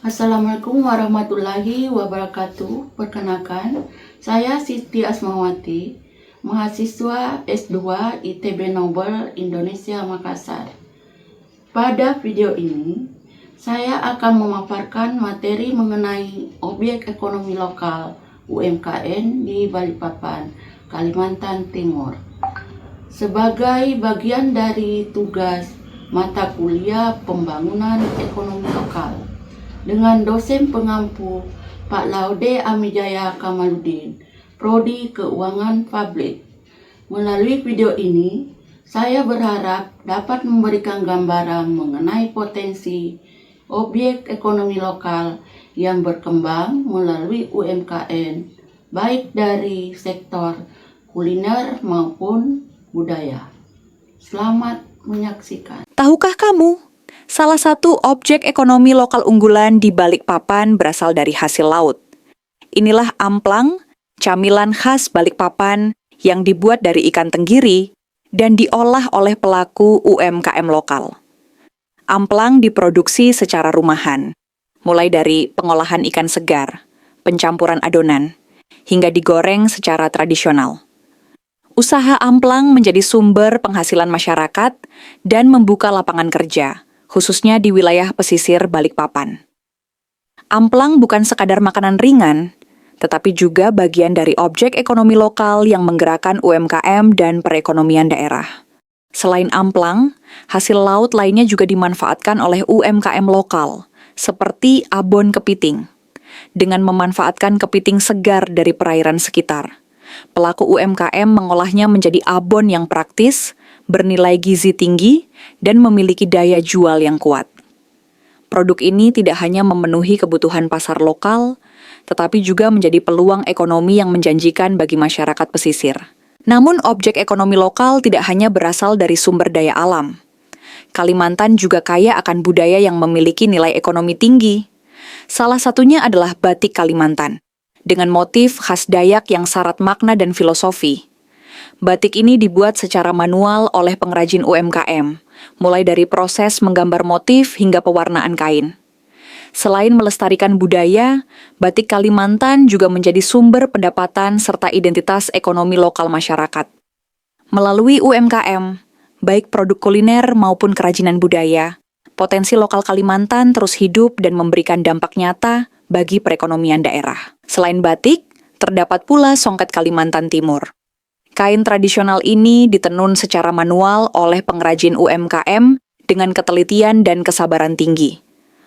Assalamualaikum warahmatullahi wabarakatuh. Perkenalkan, saya Siti Asmawati, mahasiswa S2 ITB Nobel Indonesia Makassar. Pada video ini, saya akan memaparkan materi mengenai objek ekonomi lokal UMKM di Balikpapan, Kalimantan Timur. Sebagai bagian dari tugas mata kuliah pembangunan ekonomi lokal, dengan dosen pengampu Pak Laude Amijaya Kamaludin, Prodi Keuangan Publik. Melalui video ini, saya berharap dapat memberikan gambaran mengenai potensi objek ekonomi lokal yang berkembang melalui UMKM, baik dari sektor kuliner maupun budaya. Selamat menyaksikan. Tahukah kamu, salah satu objek ekonomi lokal unggulan di Balikpapan berasal dari hasil laut. Inilah amplang, camilan khas Balikpapan yang dibuat dari ikan tenggiri dan diolah oleh pelaku UMKM lokal. Amplang diproduksi secara rumahan, mulai dari pengolahan ikan segar, pencampuran adonan, hingga digoreng secara tradisional. Usaha amplang menjadi sumber penghasilan masyarakat dan membuka lapangan kerja, khususnya di wilayah pesisir Balikpapan. Amplang bukan sekadar makanan ringan, tetapi juga bagian dari objek ekonomi lokal yang menggerakkan UMKM dan perekonomian daerah. Selain amplang, hasil laut lainnya juga dimanfaatkan oleh UMKM lokal, seperti abon kepiting. Dengan memanfaatkan kepiting segar dari perairan sekitar, pelaku UMKM mengolahnya menjadi abon yang praktis, bernilai gizi tinggi, dan memiliki daya jual yang kuat. Produk ini tidak hanya memenuhi kebutuhan pasar lokal, tetapi juga menjadi peluang ekonomi yang menjanjikan bagi masyarakat pesisir. Namun, objek ekonomi lokal tidak hanya berasal dari sumber daya alam. Kalimantan juga kaya akan budaya yang memiliki nilai ekonomi tinggi. Salah satunya adalah batik Kalimantan, dengan motif khas Dayak yang syarat makna dan filosofi. Batik ini dibuat secara manual oleh pengrajin UMKM, mulai dari proses menggambar motif hingga pewarnaan kain. Selain melestarikan budaya, batik Kalimantan juga menjadi sumber pendapatan serta identitas ekonomi lokal masyarakat. Melalui UMKM, baik produk kuliner maupun kerajinan budaya, potensi lokal Kalimantan terus hidup dan memberikan dampak nyata bagi perekonomian daerah. Selain batik, terdapat pula songket Kalimantan Timur. Kain tradisional ini ditenun secara manual oleh pengrajin UMKM dengan ketelitian dan kesabaran tinggi,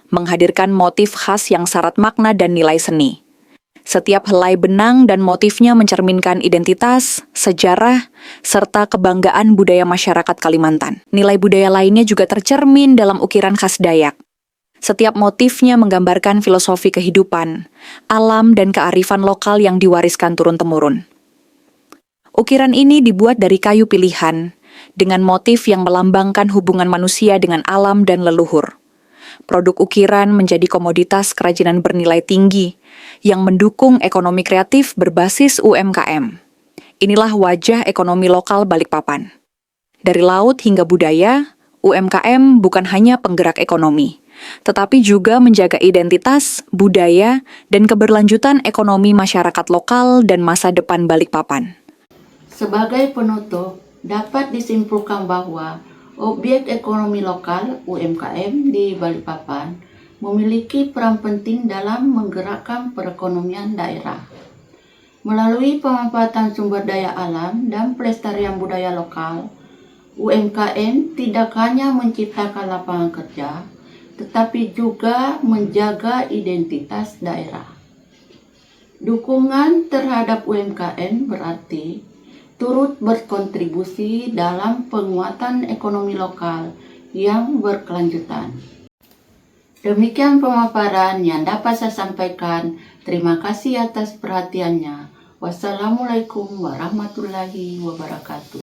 menghadirkan motif khas yang syarat makna dan nilai seni. Setiap helai benang dan motifnya mencerminkan identitas, sejarah, serta kebanggaan budaya masyarakat Kalimantan. Nilai budaya lainnya juga tercermin dalam ukiran khas Dayak. Setiap motifnya menggambarkan filosofi kehidupan, alam, dan kearifan lokal yang diwariskan turun-temurun. Ukiran ini dibuat dari kayu pilihan, dengan motif yang melambangkan hubungan manusia dengan alam dan leluhur. Produk ukiran menjadi komoditas kerajinan bernilai tinggi, yang mendukung ekonomi kreatif berbasis UMKM. Inilah wajah ekonomi lokal Balikpapan. Dari laut hingga budaya, UMKM bukan hanya penggerak ekonomi, tetapi juga menjaga identitas, budaya, dan keberlanjutan ekonomi masyarakat lokal dan masa depan Balikpapan. Sebagai penutup, dapat disimpulkan bahwa objek ekonomi lokal UMKM di Balikpapan memiliki peran penting dalam menggerakkan perekonomian daerah. Melalui pemanfaatan sumber daya alam dan pelestarian budaya lokal, UMKM tidak hanya menciptakan lapangan kerja, tetapi juga menjaga identitas daerah. Dukungan terhadap UMKM berarti turut berkontribusi dalam penguatan ekonomi lokal yang berkelanjutan. Demikian pemaparan yang dapat saya sampaikan. Terima kasih atas perhatiannya. Wassalamualaikum warahmatullahi wabarakatuh.